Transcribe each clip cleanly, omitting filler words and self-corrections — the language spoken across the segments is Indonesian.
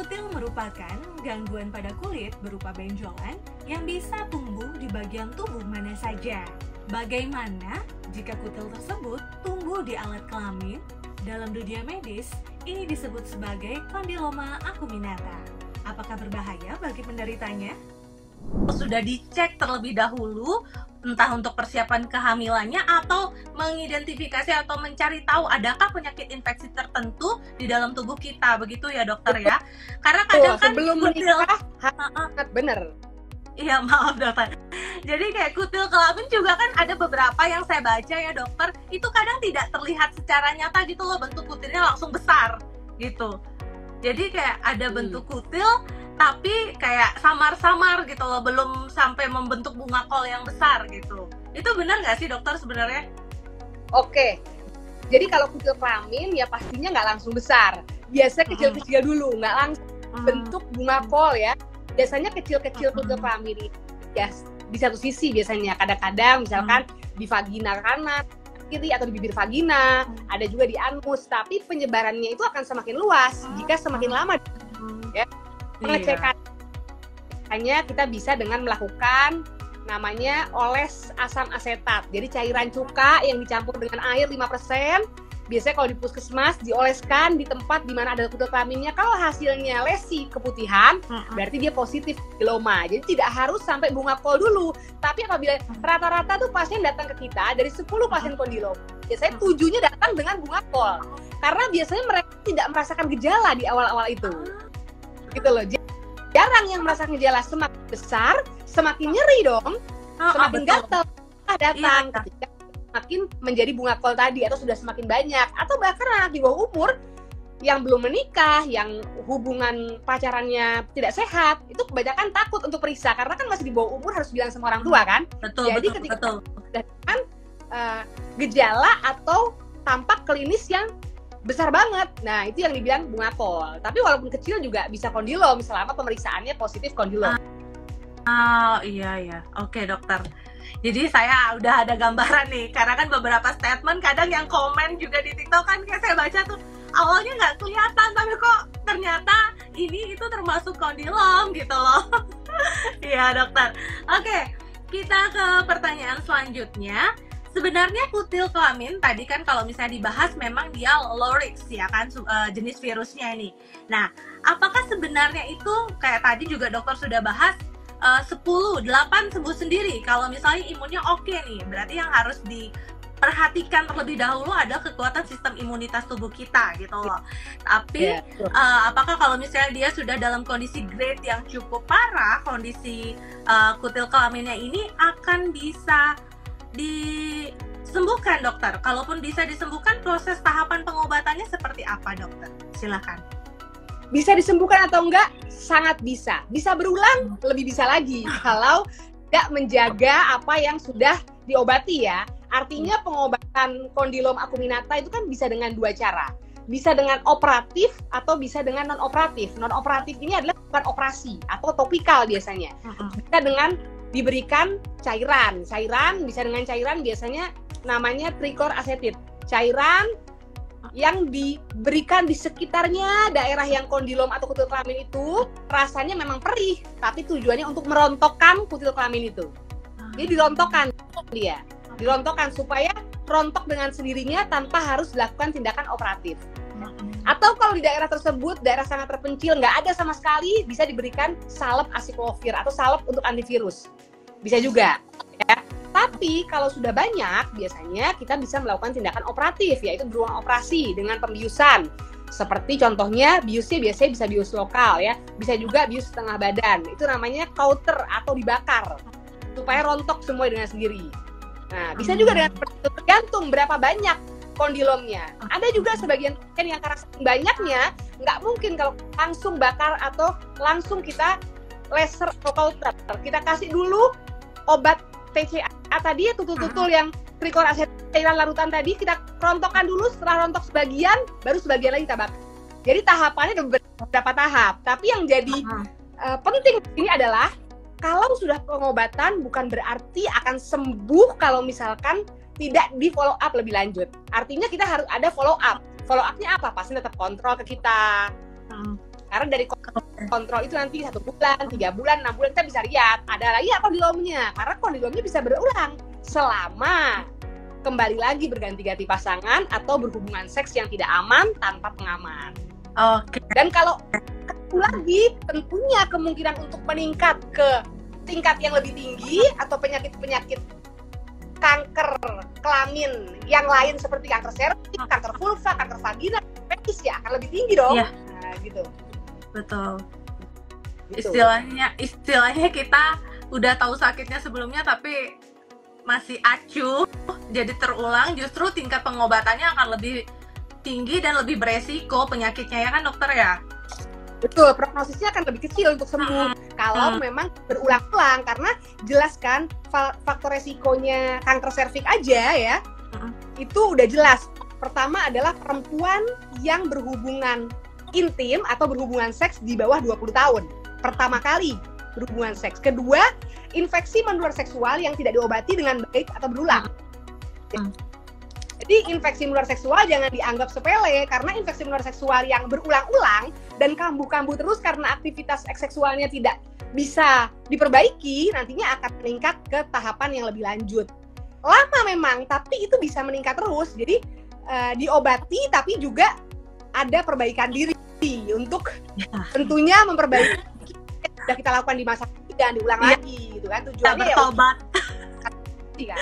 Kutil merupakan gangguan pada kulit berupa benjolan yang bisa tumbuh di bagian tubuh mana saja. Bagaimana jika kutil tersebut tumbuh di alat kelamin? Dalam dunia medis, ini disebut sebagai kondiloma acuminata. Apakah berbahaya bagi penderitanya? Sudah dicek terlebih dahulu, entah untuk persiapan kehamilannya atau mengidentifikasi atau mencari tahu adakah penyakit infeksi tertentu di dalam tubuh kita, begitu ya dokter ya? Karena kadang kan sebelum kutil, menikah bener. iya maaf dokter. Jadi kayak kutil kelamin juga kan ada beberapa yang saya baca ya dokter, itu kadang tidak terlihat secara nyata gitu loh, bentuk kutilnya langsung besar gitu. Jadi kayak ada bentuk kutil tapi kayak samar-samar gitu loh, belum sampai membentuk bunga kol yang besar gitu. Itu benar nggak sih dokter sebenarnya? Oke, jadi kalau kutil kelamin ya pastinya nggak langsung besar. Biasanya kecil-kecil dulu, nggak langsung bentuk bunga kol ya. Biasanya kecil-kecil kutil kelamin ini ya di satu sisi biasanya. Kadang-kadang misalkan di vagina kanan, kiri atau di bibir vagina, ada juga di anus. Tapi penyebarannya itu akan semakin luas jika semakin lama ya. Pengecekannya kita bisa dengan melakukan namanya oles asam asetat. Jadi cairan cuka yang dicampur dengan air 5%. Biasanya kalau di puskesmas dioleskan di tempat di mana ada kutil kelaminnya. Kalau hasilnya lesi keputihan, berarti dia positif kondiloma. Jadi tidak harus sampai bunga kol dulu. Tapi apabila rata-rata tuh pasien datang ke kita dari 10 pasien kondiloma, biasanya 7-nya datang dengan bunga kol. Karena biasanya mereka tidak merasakan gejala di awal-awal itu. Gitu loh. Jarang yang merasakan gejala, semakin besar, semakin nyeri dong, semakin gatal datang ketika semakin menjadi bunga kol tadi atau sudah semakin banyak, atau bahkan anak di bawah umur yang belum menikah, yang hubungan pacarannya tidak sehat, itu kebanyakan takut untuk periksa karena kan masih di bawah umur, harus bilang sama orang tua kan. Jadi ketika dengan gejala atau tampak klinis yang besar banget, nah itu yang dibilang bunga kol. Tapi walaupun kecil juga bisa kondilom selama pemeriksaannya positif kondilom. Oh iya, oke dokter. Jadi saya udah ada gambaran nih, karena kan beberapa statement kadang yang komen juga di TikTok kan kayak saya baca tuh awalnya nggak kelihatan, tapi kok ternyata ini itu termasuk kondilom gitu loh. Iya dokter. Oke, kita ke pertanyaan selanjutnya. Sebenarnya kutil kelamin tadi kan kalau misalnya dibahas memang dia low risk ya kan, jenis virusnya ini. Nah, apakah sebenarnya itu kayak tadi juga dokter sudah bahas 8 sembuh sendiri kalau misalnya imunnya oke nih, berarti yang harus diperhatikan terlebih dahulu adalah kekuatan sistem imunitas tubuh kita gitu loh. Tapi apakah kalau misalnya dia sudah dalam kondisi grade yang cukup parah, kondisi kutil kelaminnya ini akan bisa disembuhkan dokter? Kalaupun bisa disembuhkan, proses tahapan pengobatannya seperti apa dokter? Silakan. Bisa disembuhkan atau enggak? Sangat bisa. Bisa berulang, lebih bisa lagi kalau tidak menjaga apa yang sudah diobati ya. Artinya pengobatan kondilom acuminata itu kan bisa dengan 2 cara. Bisa dengan operatif atau bisa dengan non-operatif. Non-operatif ini adalah bukan operasi atau topikal biasanya. Bisa dengan diberikan cairan bisa dengan cairan biasanya namanya trichloroacetate, cairan yang diberikan di sekitarnya daerah yang kondilom atau kutil kelamin itu. Rasanya memang perih, tapi tujuannya untuk merontokkan kutil kelamin itu. Jadi dirontokkan supaya rontok dengan sendirinya tanpa harus dilakukan tindakan operatif. Atau kalau di daerah tersebut, daerah sangat terpencil, nggak ada sama sekali, bisa diberikan salep acyclovir atau salep untuk antivirus. Bisa juga, ya. Tapi kalau sudah banyak, biasanya kita bisa melakukan tindakan operatif, yaitu di ruang operasi dengan pembiusan. Seperti contohnya, biusnya biasanya bisa bius lokal, ya. Bisa juga bius setengah badan. Itu namanya cauter atau dibakar, supaya rontok semua dengan sendiri. Nah, bisa juga dengan tergantung berapa banyak kondilomnya. Ada juga sebagian pasien yang karena banyaknya nggak mungkin kalau langsung bakar atau langsung kita laser atau cauter. Kita kasih dulu obat TCA tadi, tutul-tutul yang trichloroacetate, cairan larutan tadi, kita rontokkan dulu. Setelah rontok sebagian, baru sebagian lagi kita bakar. Jadi tahapannya ada beberapa tahap. Tapi yang jadi penting ini adalah kalau sudah pengobatan bukan berarti akan sembuh kalau misalkan tidak di follow up lebih lanjut. Artinya kita harus ada follow up. Follow up-nya apa? Pasien tetap kontrol ke kita. Karena dari kontrol itu nanti 1 bulan, 3 bulan, 6 bulan kita bisa lihat ada lagi kondilomnya. Karena kondilomnya bisa berulang selama kembali lagi berganti-ganti pasangan atau berhubungan seks yang tidak aman tanpa pengaman. Oke. Dan kalau lagi tentunya kemungkinan untuk meningkat ke tingkat yang lebih tinggi atau penyakit-penyakit kanker kelamin yang lain seperti kanker serviks, kanker vulva, kanker vagina, penis ya akan lebih tinggi dong. Iya. Nah, gitu. Betul. Gitu. Istilahnya kita udah tahu sakitnya sebelumnya tapi masih acuh, jadi terulang, justru tingkat pengobatannya akan lebih tinggi dan lebih beresiko penyakitnya ya kan dokter ya? Betul, prognosisnya akan lebih kecil untuk sembuh kalau memang berulang-ulang, karena jelas kan faktor resikonya kanker serviks aja ya, itu udah jelas. Pertama adalah perempuan yang berhubungan intim atau berhubungan seks di bawah 20 tahun. Pertama kali berhubungan seks. Kedua, infeksi menular seksual yang tidak diobati dengan baik atau berulang. Jadi infeksi menular seksual jangan dianggap sepele, karena infeksi menular seksual yang berulang-ulang dan kambuh-kambuh terus karena aktivitas seks seksualnya tidak bisa diperbaiki, nantinya akan meningkat ke tahapan yang lebih lanjut. Lama memang, tapi itu bisa meningkat terus. Jadi diobati tapi juga ada perbaikan diri untuk tentunya memperbaiki yang sudah kita lakukan di masa lalu dan diulang lagi gitu kan, tujuannya bertobat. Ya,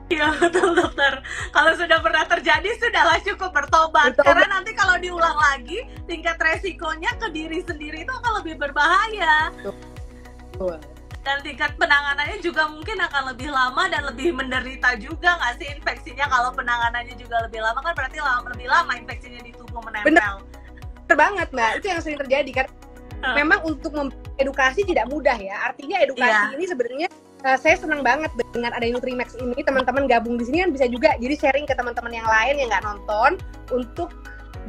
iya betul dokter. Kalau sudah pernah terjadi sudahlah cukup bertobat. Karena nanti kalau diulang lagi tingkat resikonya ke diri sendiri itu akan lebih berbahaya. Betul. Dan tingkat penanganannya juga mungkin akan lebih lama dan lebih menderita juga nggak sih infeksinya? Kalau penanganannya juga lebih lama kan berarti lebih lama infeksinya di tubuh menempel. Bener banget Mbak, itu yang sering terjadi kan. Memang untuk edukasi tidak mudah ya. Artinya edukasi ini sebenarnya saya senang banget dengan ada Nutrimax ini. Teman-teman gabung di sini kan bisa juga jadi sharing ke teman-teman yang lain yang nggak nonton untuk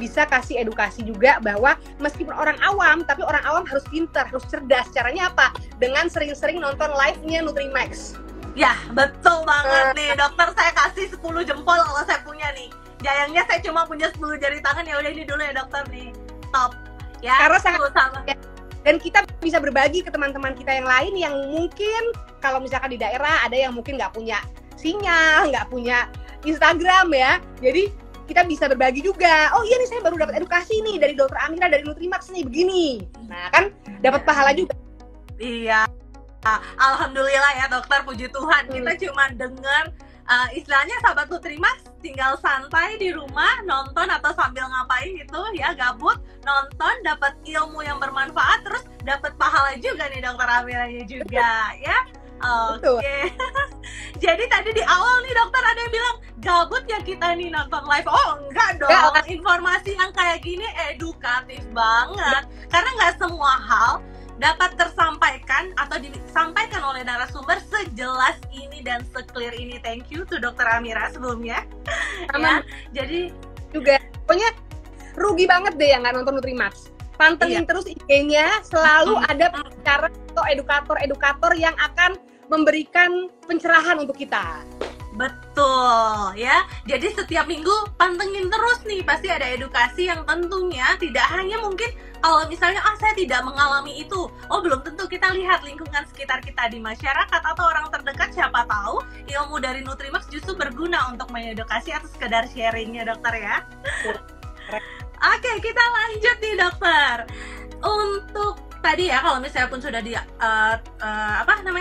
bisa kasih edukasi juga bahwa meskipun orang awam, tapi orang awam harus pintar, harus cerdas. Caranya apa? Dengan sering-sering nonton live-nya Nutrimax. Ya, betul banget nih. Dokter, saya kasih 10 jempol kalau saya punya nih. Sayangnya saya cuma punya 10 jari tangan, ya udah ini dulu ya dokter nih. Top. Ya, karena sangat sama. Dan kita bisa berbagi ke teman-teman kita yang lain yang mungkin kalau misalkan di daerah ada yang mungkin nggak punya sinyal, nggak punya Instagram ya. Jadi kita bisa berbagi juga. Oh iya nih, saya baru dapat edukasi nih dari Dokter Amira dari Nutrimax nih begini. Nah kan dapat pahala juga. Iya. Alhamdulillah ya dokter, puji Tuhan. Kita cuma dengar istilahnya sahabat Nutrimax tinggal santai di rumah nonton atau sambil ngapain gitu ya, gabut nonton, dapat ilmu yang bermanfaat, terus dapat pahala juga nih Dokter Amiranya juga ya. Oke. Jadi tadi di awal nih dokter ada yang bilang gabut ya kita nih nonton live. Oh enggak dong, informasi yang kayak gini edukatif banget. Karena nggak semua hal dapat tersampaikan atau disampaikan oleh narasumber sejelas ini dan se-clear ini. Thank you to Dokter Amira sebelumnya. Ya, jadi juga pokoknya rugi banget deh yang nggak nonton Nutrimax. Pantengin terus IG-nya, selalu ada pembicara atau edukator-edukator yang akan memberikan pencerahan untuk kita. Betul ya. Jadi setiap minggu pantengin terus nih, pasti ada edukasi yang tentunya tidak hanya mungkin kalau misalnya saya tidak mengalami itu. Oh, belum tentu. Kita lihat lingkungan sekitar kita di masyarakat atau orang terdekat, siapa tahu ilmu dari Nutrimax justru berguna untuk mengedukasi atau sekedar sharingnya dokter ya. Oke, kita lanjut nih dokter. Untuk tadi ya, kalau misalnya pun sudah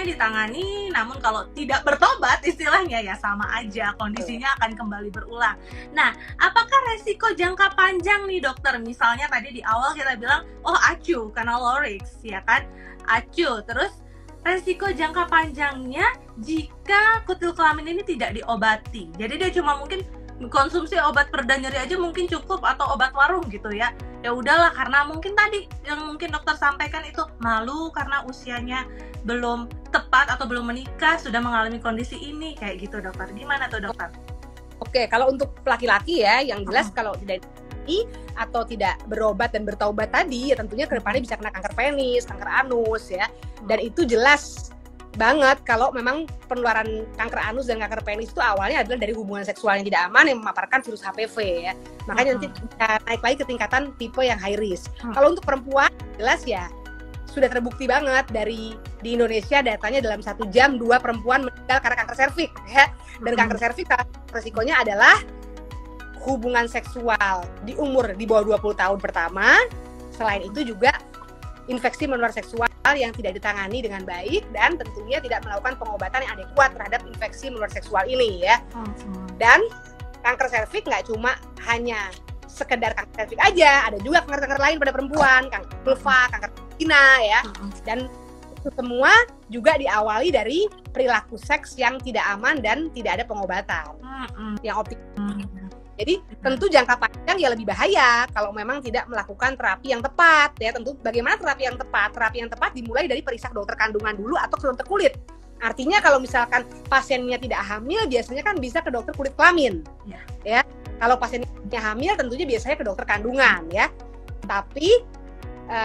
ditangani, namun kalau tidak bertobat istilahnya ya sama aja, kondisinya akan kembali berulang. Nah, apakah resiko jangka panjang nih dokter? Misalnya tadi di awal kita bilang, oh acuh karena low risk, ya kan? Acuh, terus resiko jangka panjangnya jika kutil kelamin ini tidak diobati. Jadi dia cuma mungkin konsumsi obat pereda nyeri aja mungkin cukup atau obat warung gitu ya. Ya udahlah, karena mungkin tadi yang mungkin dokter sampaikan itu malu karena usianya belum tepat atau belum menikah sudah mengalami kondisi ini kayak gitu dokter. Gimana tuh dokter? Oke, kalau untuk laki-laki ya yang jelas kalau tidak atau tidak berobat dan bertaubat tadi ya tentunya kedepannya bisa kena kanker penis, kanker anus ya. Dan itu jelas banget kalau memang penularan kanker anus dan kanker penis itu awalnya adalah dari hubungan seksual yang tidak aman yang memaparkan virus HPV ya. Makanya nanti bisa naik lagi ke tingkatan tipe yang high risk. Kalau untuk perempuan jelas ya sudah terbukti banget di Indonesia datanya dalam 1 jam 2 perempuan meninggal karena kanker serviks ya. Dan kanker serviks resikonya adalah hubungan seksual di umur di bawah 20 tahun pertama. Selain itu juga infeksi menular seksual yang tidak ditangani dengan baik dan tentunya tidak melakukan pengobatan yang adekuat terhadap infeksi menular seksual ini ya. Dan kanker serviks nggak cuma hanya sekedar kanker serviks aja, ada juga kanker-kanker lain pada perempuan, kanker vulva, kanker vagina ya. Dan itu semua juga diawali dari perilaku seks yang tidak aman dan tidak ada pengobatan yang optimal. Jadi tentu jangka panjang ya lebih bahaya kalau memang tidak melakukan terapi yang tepat ya. Tentu bagaimana terapi yang tepat? Terapi yang tepat dimulai dari periksa dokter kandungan dulu atau ke dokter kulit. Artinya kalau misalkan pasiennya tidak hamil biasanya kan bisa ke dokter kulit kelamin. Ya. Kalau pasiennya hamil tentunya biasanya ke dokter kandungan ya. Tapi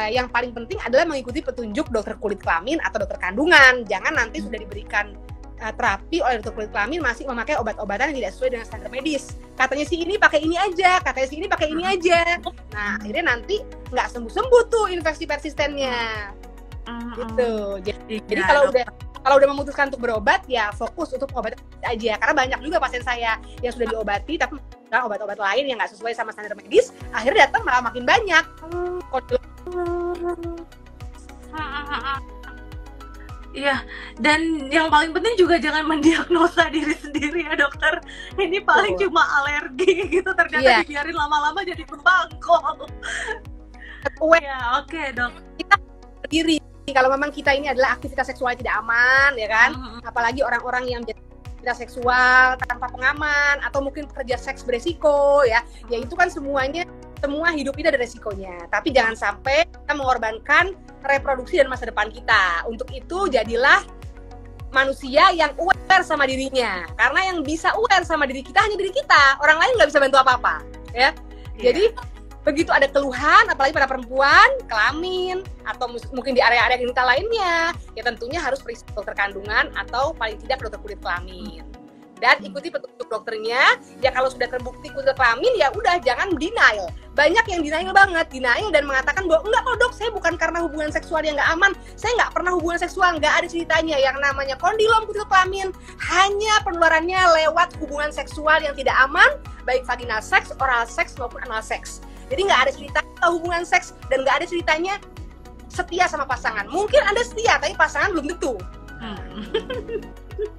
yang paling penting adalah mengikuti petunjuk dokter kulit kelamin atau dokter kandungan. Jangan nanti sudah diberikan terapi oleh dokter kulit kelamin masih memakai obat-obatan yang tidak sesuai dengan standar medis. Katanya sih ini pakai ini aja, katanya sih ini pakai ini aja. Nah akhirnya nanti nggak sembuh-sembuh tuh infeksi persistennya. Gitu. Jadi kalau udah memutuskan untuk berobat ya fokus untuk obat aja. Karena banyak juga pasien saya yang sudah diobati tapi obat-obat lain yang nggak sesuai sama standar medis, akhirnya datang malah makin banyak. Iya, dan yang paling penting juga jangan mendiagnosa diri sendiri ya dokter. Ini paling cuma alergi gitu, ternyata dibiarin lama-lama jadi pembangkang. Ya, oke dok. Kita berdiri kalau memang kita ini adalah aktivitas seksual tidak aman ya kan, apalagi orang-orang yang aktivitas seksual tanpa pengaman atau mungkin pekerja seks beresiko ya itu kan semua hidup ini ada resikonya. Tapi jangan sampai kita mengorbankan reproduksi dan masa depan kita. Untuk itu jadilah manusia yang aware sama dirinya. Karena yang bisa aware sama diri kita hanya diri kita. Orang lain nggak bisa bantu apa-apa. Ya. Jadi begitu ada keluhan, apalagi pada perempuan, kelamin, atau mungkin di area-area genital lainnya, ya tentunya harus periksa dokter kandungan atau paling tidak dokter kulit kelamin. Dan ikuti petunjuk dokternya. Ya kalau sudah terbukti kulit kelamin ya udah jangan denial. Banyak yang denial dan mengatakan bahwa enggak kok dok, saya bukan karena hubungan seksual yang nggak aman, saya nggak pernah hubungan seksual, nggak ada ceritanya. Yang namanya kondilom kulit kelamin hanya penularannya lewat hubungan seksual yang tidak aman, baik vaginal seks, oral seks maupun anal seks. Jadi nggak ada cerita hubungan seks dan nggak ada ceritanya setia sama pasangan. Mungkin Anda setia tapi pasangan belum tentu.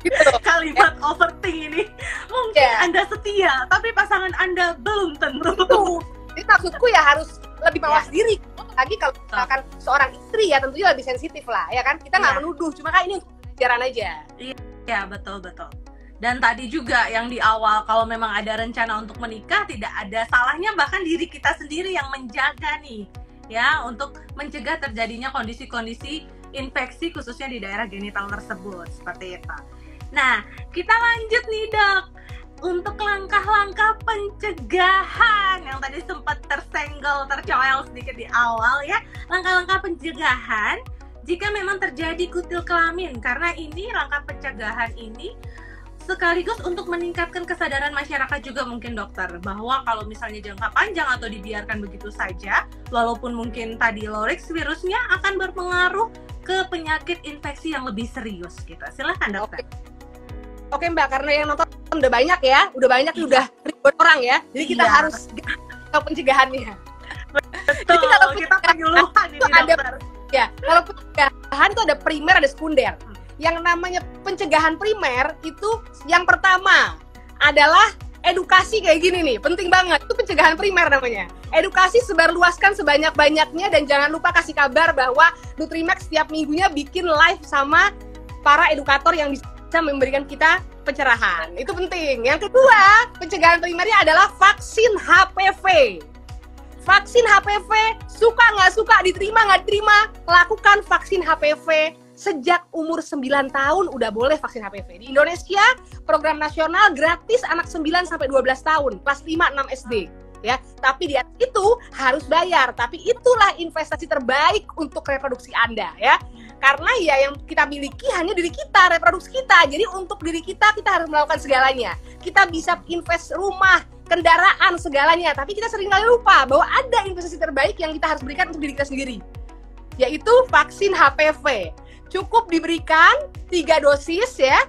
Gitu. Kalimat overthink ini mungkin Anda setia tapi pasangan Anda belum tentu. Jadi maksudku ya harus lebih mawas diri lagi kalau misalkan seorang istri ya tentunya lebih sensitif lah ya kan, kita nggak menuduh, cuma kan ini untuk pelajaran aja. Iya betul. Dan tadi juga yang di awal kalau memang ada rencana untuk menikah tidak ada salahnya bahkan diri kita sendiri yang menjaga nih ya untuk mencegah terjadinya kondisi-kondisi infeksi khususnya di daerah genital tersebut seperti itu. Nah, kita lanjut nih dok untuk langkah-langkah pencegahan yang tadi sempat tercoel sedikit di awal ya. Langkah-langkah pencegahan jika memang terjadi kutil kelamin, karena ini langkah pencegahan ini sekaligus untuk meningkatkan kesadaran masyarakat juga mungkin dokter, bahwa kalau misalnya jangka panjang atau dibiarkan begitu saja, walaupun mungkin tadi low risk virusnya akan berpengaruh ke penyakit infeksi yang lebih serius gitu. Silahkan dokter. Oke Mbak, karena yang nonton udah banyak ya, udah ribuan orang ya, jadi kita harus tahu pencegahannya. Betul, jadi kalau kita penyuluhan ini dokter. Ya, kalau pencegahan itu ada primer, ada sekunder. Yang namanya pencegahan primer itu yang pertama adalah edukasi kayak gini nih, penting banget. Itu pencegahan primer namanya. Edukasi sebarluaskan sebanyak-banyaknya dan jangan lupa kasih kabar bahwa Nutrimax setiap minggunya bikin live sama para edukator yang bisa memberikan kita pencerahan. Itu penting. Yang kedua, pencegahan primernya adalah vaksin HPV. Vaksin HPV, suka nggak suka, diterima nggak diterima, lakukan vaksin HPV. Sejak umur 9 tahun udah boleh vaksin HPV. Di Indonesia, program nasional gratis anak 9-12 tahun, kelas 5-6 SD. Ya, tapi di atas itu harus bayar. Tapi itulah investasi terbaik untuk reproduksi Anda ya. Karena ya yang kita miliki hanya diri kita, reproduksi kita. Jadi untuk diri kita harus melakukan segalanya. Kita bisa invest rumah, kendaraan, segalanya. Tapi kita seringkali lupa bahwa ada investasi terbaik yang kita harus berikan untuk diri kita sendiri, yaitu vaksin HPV. Cukup diberikan 3 dosis ya.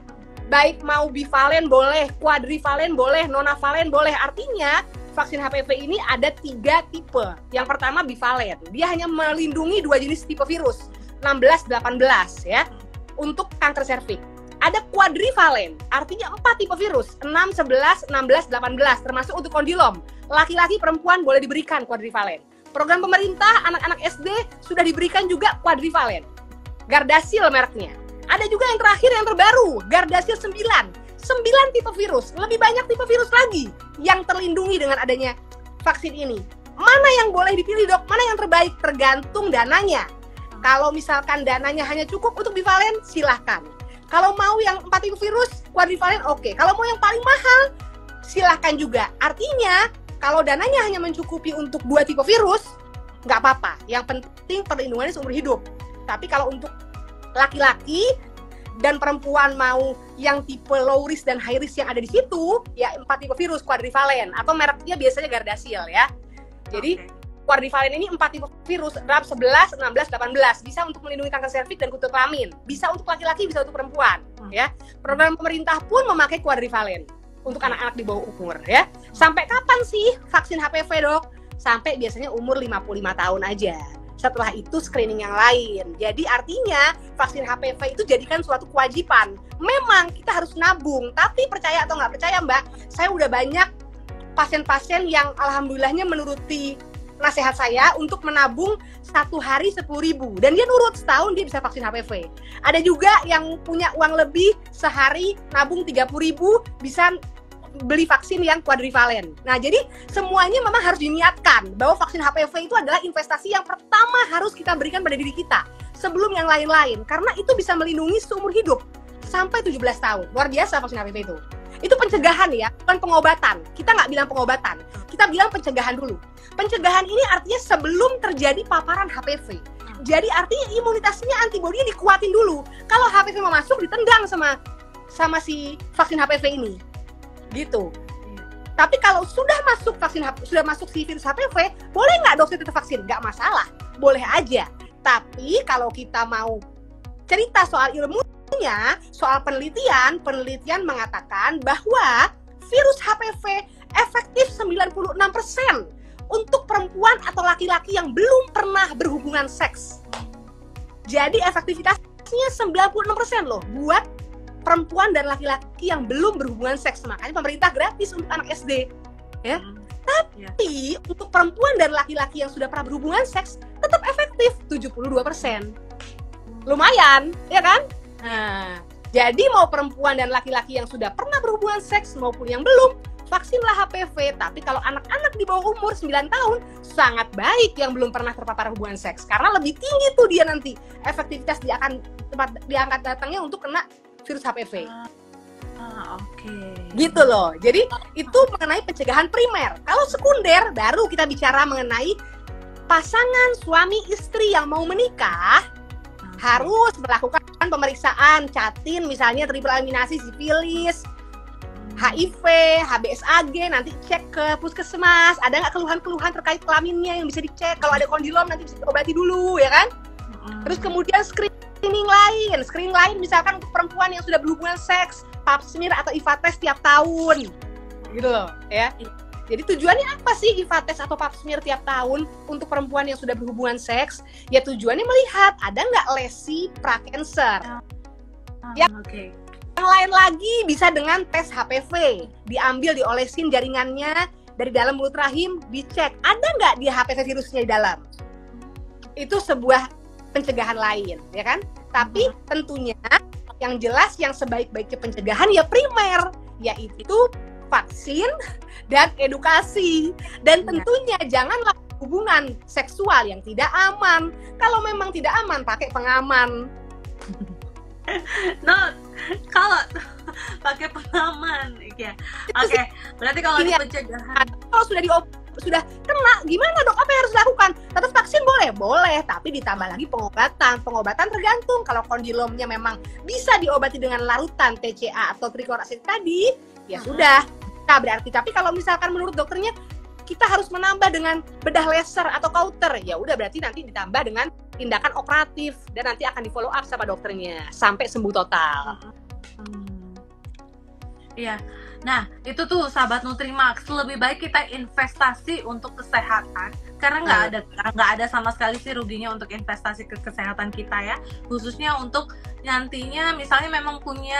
Baik mau bivalen boleh, kuadrivalen boleh, nonavalen boleh. Artinya vaksin HPV ini ada 3 tipe. Yang pertama bivalen. Dia hanya melindungi 2 jenis tipe virus, 16-18 ya, untuk kanker serviks. Ada kuadrivalen, artinya 4 tipe virus, 6, 11, 16, 18, termasuk untuk kondilom. Laki-laki, perempuan boleh diberikan kuadrivalen. Program pemerintah, anak-anak SD sudah diberikan juga kuadrivalen. Gardasil mereknya. Ada juga yang terakhir, yang terbaru, Gardasil 9 tipe virus, lebih banyak tipe virus lagi yang terlindungi dengan adanya vaksin ini. Mana yang boleh dipilih, Dok? Mana yang terbaik? Tergantung dananya. Kalau misalkan dananya hanya cukup untuk bivalen, silahkan. Kalau mau yang 4 tipe virus, kuadrivalen oke. Kalau mau yang paling mahal, silahkan juga. Artinya, kalau dananya hanya mencukupi untuk 2 tipe virus, nggak apa-apa. Yang penting perlindungannya seumur hidup. Tapi kalau untuk laki-laki dan perempuan mau yang tipe low risk dan high risk yang ada di situ, ya 4 tipe virus kuadrivalen, atau mereknya biasanya Gardasil ya. Jadi kuadrivalen ini 4 tipe virus, RAB 11, 16, 18. Bisa untuk melindungi kanker serviks dan kutu kelamin. Bisa untuk laki-laki, bisa untuk perempuan. Ya. Program pemerintah pun memakai kuadrivalen untuk anak-anak di bawah umur. Ya. Sampai kapan sih vaksin HPV, Dok? Sampai biasanya umur 55 tahun aja. Setelah itu screening yang lain. Jadi artinya vaksin HPV itu jadikan suatu kewajiban. Memang kita harus nabung. Tapi percaya atau nggak percaya, Mbak, saya udah banyak pasien-pasien yang alhamdulillahnya menuruti nasihat saya untuk menabung 1 hari 10.000 dan dia nurut, setahun dia bisa vaksin HPV. Ada juga yang punya uang lebih, sehari nabung 30.000 bisa beli vaksin yang kuadrivalen. Nah, jadi semuanya memang harus diniatkan bahwa vaksin HPV itu adalah investasi yang pertama harus kita berikan pada diri kita sebelum yang lain-lain, karena itu bisa melindungi seumur hidup sampai 17 tahun. Luar biasa vaksin HPV itu. Itu pencegahan ya, bukan pengobatan. Kita nggak bilang pengobatan, kita bilang pencegahan dulu. Pencegahan ini artinya sebelum terjadi paparan HPV. Jadi artinya imunitasnya, antibodinya dikuatin dulu. Kalau HPV mau masuk, ditendang sama si vaksin HPV ini. Gitu. Tapi kalau sudah masuk si virus HPV, boleh nggak dosis tetap vaksin? Nggak masalah, boleh aja. Tapi kalau kita mau cerita soal ilmunya, soal penelitian mengatakan bahwa virus HPV efektif 96% untuk perempuan atau laki-laki yang belum pernah berhubungan seks. Jadi efektivitasnya 96% loh buat perempuan dan laki-laki yang belum berhubungan seks. Makanya pemerintah gratis untuk anak SD. Ya. Tapi untuk perempuan dan laki-laki yang sudah pernah berhubungan seks tetap efektif 72%. Lumayan, ya kan? Nah, jadi mau perempuan dan laki-laki yang sudah pernah berhubungan seks maupun yang belum, vaksinlah HPV. Tapi kalau anak-anak di bawah umur 9 tahun, sangat baik yang belum pernah terpapar hubungan seks. Karena lebih tinggi tuh dia nanti efektivitas dia akan diangkat datangnya untuk kena virus HPV. Oke. Gitu loh. Jadi itu mengenai pencegahan primer. Kalau sekunder, baru kita bicara mengenai pasangan suami istri yang mau menikah harus melakukan pemeriksaan catin, misalnya triple eliminasi sifilis, HIV, HBsAg, nanti cek ke puskesmas, ada nggak keluhan-keluhan terkait kelaminnya yang bisa dicek. Kalau ada kondilom nanti bisa diobati dulu, ya kan? Terus kemudian screening lain misalkan untuk perempuan yang sudah berhubungan seks, pap smear atau IVA test tiap tahun, gitu loh, ya. Jadi tujuannya apa sih IVA test atau pap smear tiap tahun untuk perempuan yang sudah berhubungan seks? Ya tujuannya melihat ada nggak lesi prakanker. Yang lain lagi bisa dengan tes HPV, diambil, diolesin jaringannya dari dalam mulut rahim, dicek ada nggak dia HPV virusnya di dalam. Itu sebuah pencegahan lain, ya kan? Tapi tentunya yang jelas yang sebaik-baiknya pencegahan ya primer, yaitu vaksin dan edukasi. Dan tentunya janganlah hubungan seksual yang tidak aman. Kalau memang tidak aman, pakai pengaman. Kalau pakai pengaman, ya. Oke. Berarti kalau di pencegahan, kalau sudah sudah kena, gimana dok? Apa yang harus dilakukan? Tetap vaksin boleh? Boleh, tapi ditambah lagi pengobatan. Pengobatan tergantung. Kalau kondilomnya memang bisa diobati dengan larutan TCA atau triclorasid tadi, ya sudah. Nah, berarti. Tapi kalau misalkan menurut dokternya kita harus menambah dengan bedah laser atau kauter, ya udah berarti nanti ditambah dengan tindakan operatif dan nanti akan di follow up sama dokternya sampai sembuh total. Iya. Nah, itu tuh sahabat Nutrimax, lebih baik kita investasi untuk kesehatan karena nggak ada sama sekali sih ruginya untuk investasi ke kesehatan kita ya, khususnya untuk nantinya misalnya memang punya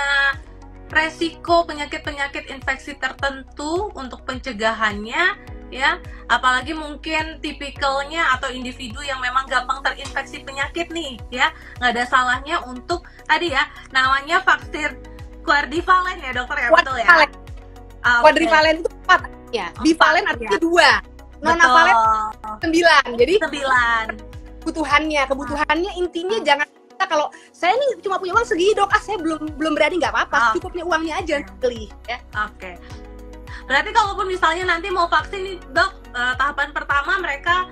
resiko penyakit-penyakit infeksi tertentu untuk pencegahannya ya, apalagi mungkin tipikalnya atau individu yang memang gampang terinfeksi penyakit nih ya, nggak ada salahnya untuk tadi ya namanya vaksin quadrivalen ya dokter ya, betul ya? Quadrivalen itu 4 ya, bivalen artinya 2, nonavalen 9, jadi 9 kebutuhannya intinya jangan kalau saya ini cuma punya uang segini dok, saya belum berani, nggak apa-apa, cukupnya uangnya aja beli ya. Oke. Berarti kalaupun misalnya nanti mau vaksin nih dok, tahapan pertama mereka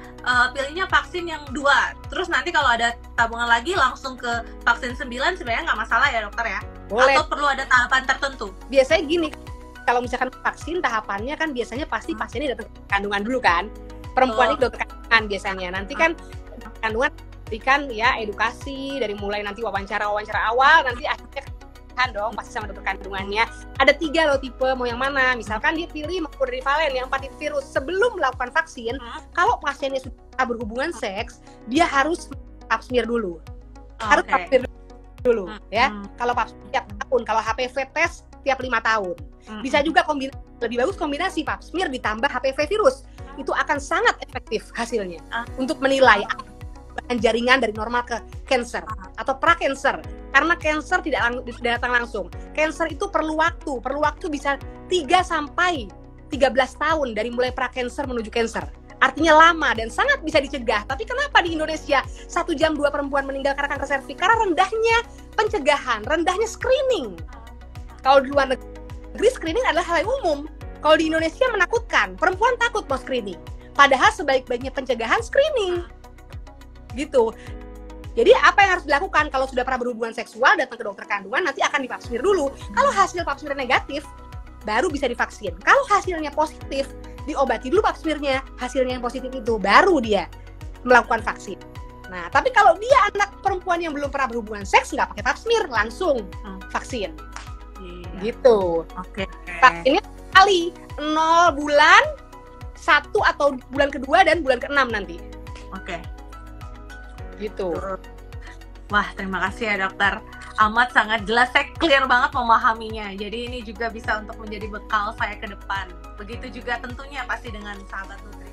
pilihnya vaksin yang 2, terus nanti kalau ada tabungan lagi langsung ke vaksin 9 sebenarnya nggak masalah ya dokter ya? Boleh. Atau perlu ada tahapan tertentu? Biasanya gini, kalau misalkan vaksin tahapannya kan biasanya pasti pasiennya datang ke kandungan dulu kan, perempuan itu dokter kandungan biasanya, nanti kan kandungan berikan ya edukasi dari mulai nanti wawancara awal, nanti akhirnya kan dong pasti sama dokter kandungannya. Ada 3 loh tipe, mau yang mana? Misalkan dia pilih quadrivalen yang 4 virus. Sebelum melakukan vaksin, kalau pasiennya sudah berhubungan seks, dia harus pap smear dulu. Harus pap smear dulu ya. Kalau pap smear tiap tahun, kalau HPV tes tiap 5 tahun. Bisa juga lebih bagus kombinasi pap smear ditambah HPV virus. Itu akan sangat efektif hasilnya untuk menilai jaringan dari normal ke cancer atau pra-cancer, karena cancer tidak datang langsung. Cancer itu perlu waktu bisa 3 sampai 13 tahun dari mulai pra-cancer menuju cancer. Artinya lama dan sangat bisa dicegah. Tapi kenapa di Indonesia 1 jam 2 perempuan meninggal karena kanker serviks? Karena rendahnya pencegahan, rendahnya screening. Kalau di luar negeri screening adalah hal yang umum. Kalau di Indonesia menakutkan, perempuan takut mau screening. Padahal sebaik-baiknya pencegahan screening. Gitu. Jadi apa yang harus dilakukan kalau sudah pernah berhubungan seksual, datang ke dokter kandungan, nanti akan dipap smear dulu. Kalau hasil pap smear negatif, baru bisa divaksin. Kalau hasilnya positif, diobati dulu pap smearnya. Hasilnya yang positif itu baru dia melakukan vaksin. Nah, tapi kalau dia anak perempuan yang belum pernah berhubungan seks, nggak pakai pap smear, langsung vaksin. Gitu. Vaksinnya sekali 0 bulan, 1 atau bulan kedua dan bulan ke-6 nanti. Gitu. Wah, terima kasih ya dokter. Amat sangat jelas, saya clear banget memahaminya. Jadi ini juga bisa untuk menjadi bekal saya ke depan. Begitu juga tentunya pasti dengan sahabat Nutri.